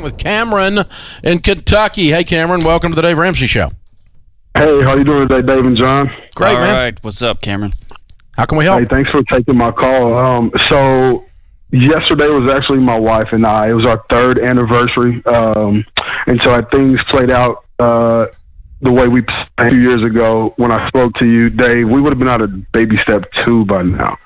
chatting with Cameron in Kentucky. Hey, Cameron, welcome to the Dave Ramsey Show. Hey, how you doing today, Dave and John? Great, man. All right. What's up, Cameron? How can we help? Hey, thanks for taking my call. So yesterday was actually my wife and I. It was our third anniversary. And so things played out the way we planned 2 years ago when I spoke to you, Dave. We would have been out of baby step 2 by now.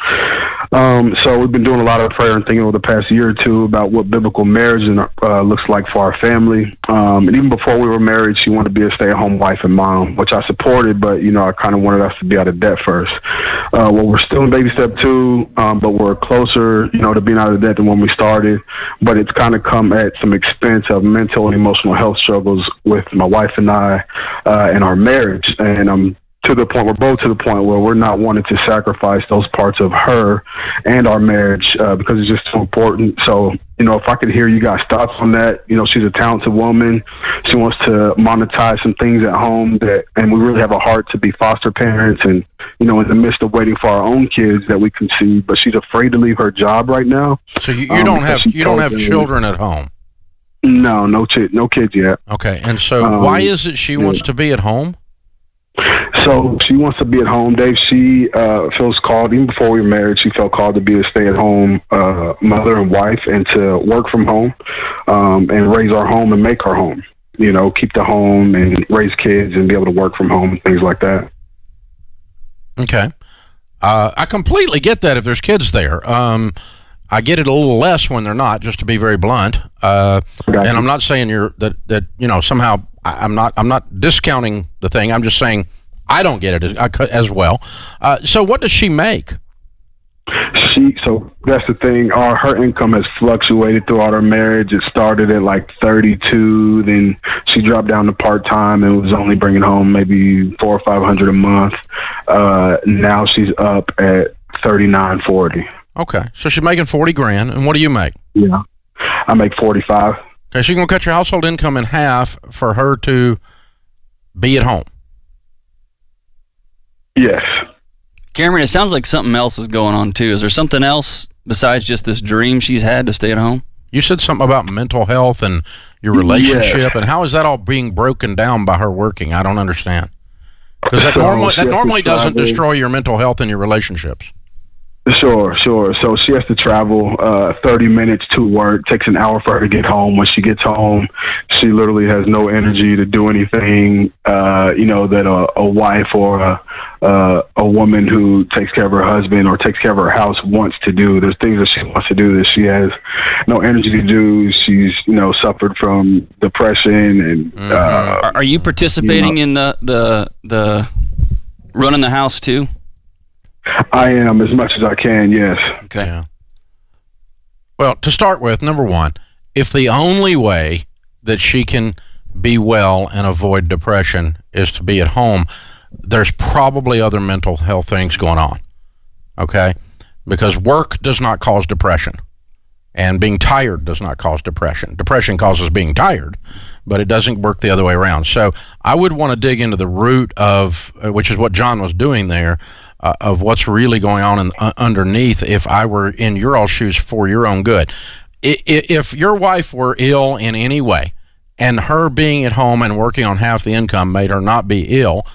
So we've been doing a lot of prayer and thinking over the past year or two about what biblical marriage looks like for our family. And even before we were married, she wanted to be a stay-at-home wife and mom, which I supported, but, I kind of wanted us to be out of debt first. Well, we're still in baby step 2, but we're closer, to being out of debt than when we started. But it's kind of come at some expense of mental and emotional health struggles with my wife and I and our marriage. And we're both to the point where we're not wanting to sacrifice those parts of her and our marriage because it's just so important. So, if I could hear you guys' thoughts on that, she's a talented woman. She wants to monetize some things at home and we really have a heart to be foster parents and, in the midst of waiting for our own kids that we conceive, but she's afraid to leave her job right now. So you don't have children at home? No kids yet. Okay. And so why is it she wants to be at home? So she wants to be at home, Dave. She feels called, even before we were married, she felt called to be a stay-at-home mother and wife and to work from home and raise our home and make our home, keep the home and raise kids and be able to work from home and things like that. Okay. I completely get that if there's kids there. I get it a little less when they're not, just to be very blunt. And I'm not saying that somehow I'm not discounting the thing. I'm just saying I don't get it as well. So what does she make? So that's the thing. Her income has fluctuated throughout our marriage. It started at like 32, then she dropped down to part-time and was only bringing home maybe $400 or $500 a month. Now she's up at 39.40. Okay, so she's making $40,000, and what do you make? Yeah, I make 45. Okay, so you're gonna cut your household income in half for her to be at home. Yes. Cameron, it sounds like something else is going on, too. Is there something else besides just this dream she's had to stay at home? You said something about mental health and your relationship, and how is that all being broken down by her working? I don't understand. Because that normally doesn't destroy your mental health and your relationships. Sure. So she has to travel 30 minutes to work. Takes an hour for her to get home. When she gets home, she literally has no energy to do anything, that a wife or a woman who takes care of her husband or takes care of her house wants to do. There's things that she wants to do that she has no energy to do. She's, suffered from depression and... Are you participating in the running the house too? I am, as much as I can, yes. Okay. Yeah. Well, to start with, number one, if the only way that she can be well and avoid depression is to be at home, there's probably other mental health things going on, okay? Because work does not cause depression, and being tired does not cause depression. Depression causes being tired, but it doesn't work the other way around. So I would want to dig into the root of, which is what John was doing there, of what's really going on underneath if I were in your all shoes for your own good. If your wife were ill in any way and her being at home and working on half the income made her not be ill,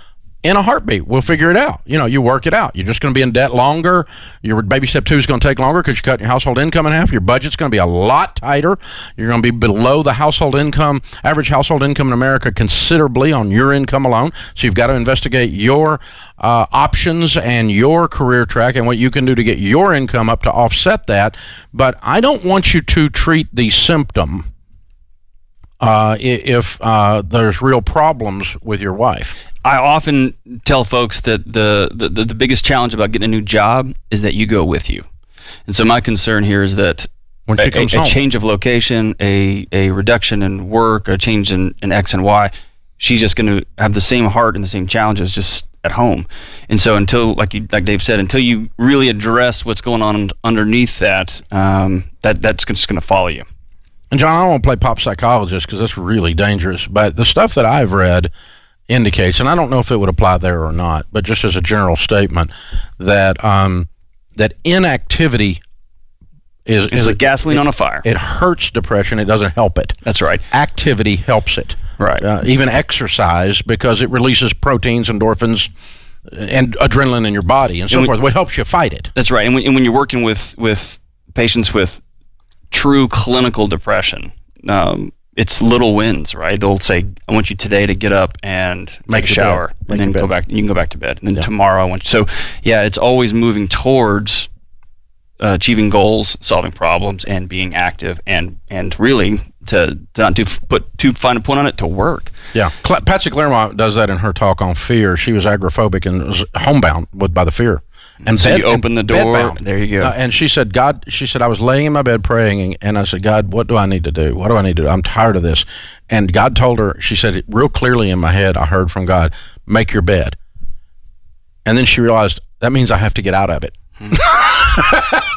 in a heartbeat, we'll figure it out. You work it out. You're just going to be in debt longer. Your baby step 2 is going to take longer because you're cutting your household income in half. Your budget's going to be a lot tighter. You're going to be below the average household income in America considerably on your income alone. So you've got to investigate your options and your career track and what you can do to get your income up to offset that. But I don't want you to treat the symptom if there's real problems with your wife. I often tell folks that the biggest challenge about getting a new job is that you go with you. And so my concern here is that a change of location, a reduction in work, a change in X and Y, she's just going to have the same heart and the same challenges just at home. And so until, like Dave said, until you really address what's going on underneath that, that's just going to follow you. And John, I don't want to play pop psychologist because that's really dangerous, but the stuff that I've read indicates, and I don't know if it would apply there or not, but just as a general statement, that that inactivity It's like gasoline on a fire. It hurts depression. It doesn't help it. That's right. Activity helps it. Right. Even exercise, because it releases proteins, endorphins, and adrenaline in your body and so forth. What helps you fight it. That's right. And when you're working with patients with true clinical depression, it's little wins, right? They'll say, I want you today to get up and take a shower and then go back. You can go back to bed. And then tomorrow I want you. So, yeah, it's always moving towards achieving goals, solving problems, and being active, and really to not put too fine a point on it, to work. Yeah. Patsy Claremont does that in her talk on fear. She was agoraphobic and was homebound by the fear. And so you open the door. Bedbound. There you go. And she said, I was laying in my bed praying, and I said, God, what do I need to do? What do I need to do? I'm tired of this. And God told her, she said, real clearly in my head, I heard from God, make your bed. And then she realized, that means I have to get out of it.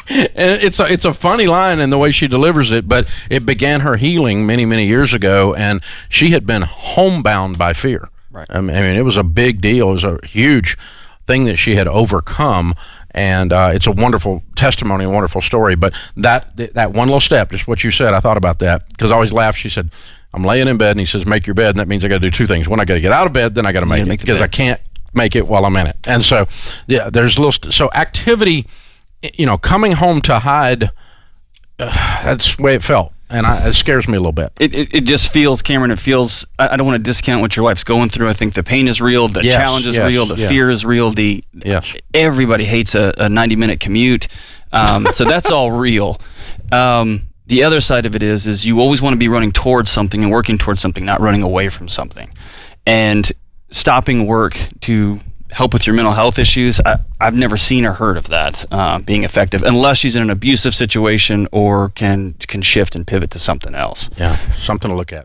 And it's a funny line in the way she delivers it, but it began her healing many, many years ago, and she had been homebound by fear. Right. I mean, it was a big deal. It was a huge thing that she had overcome, and it's a wonderful testimony, a wonderful story. But that one little step, just what you said, I thought about that, because I always laugh. She said, I'm laying in bed, and he says, make your bed, and that means I got to do two things. One, I got to get out of bed, then I got to make it, because I can't make it while I'm in it. And so, yeah, there's so activity, coming home to hide, that's the way it felt. And it scares me a little bit. It just feels, Cameron, I don't want to discount what your wife's going through. I think the pain is real, the challenge is real, the fear is real, everybody hates a 90-minute commute. So that's all real. The other side of it is you always want to be running towards something and working towards something, not running away from something. And stopping work to help with your mental health issues, I've never seen or heard of that being effective, unless she's in an abusive situation or can shift and pivot to something else. Yeah, something to look at.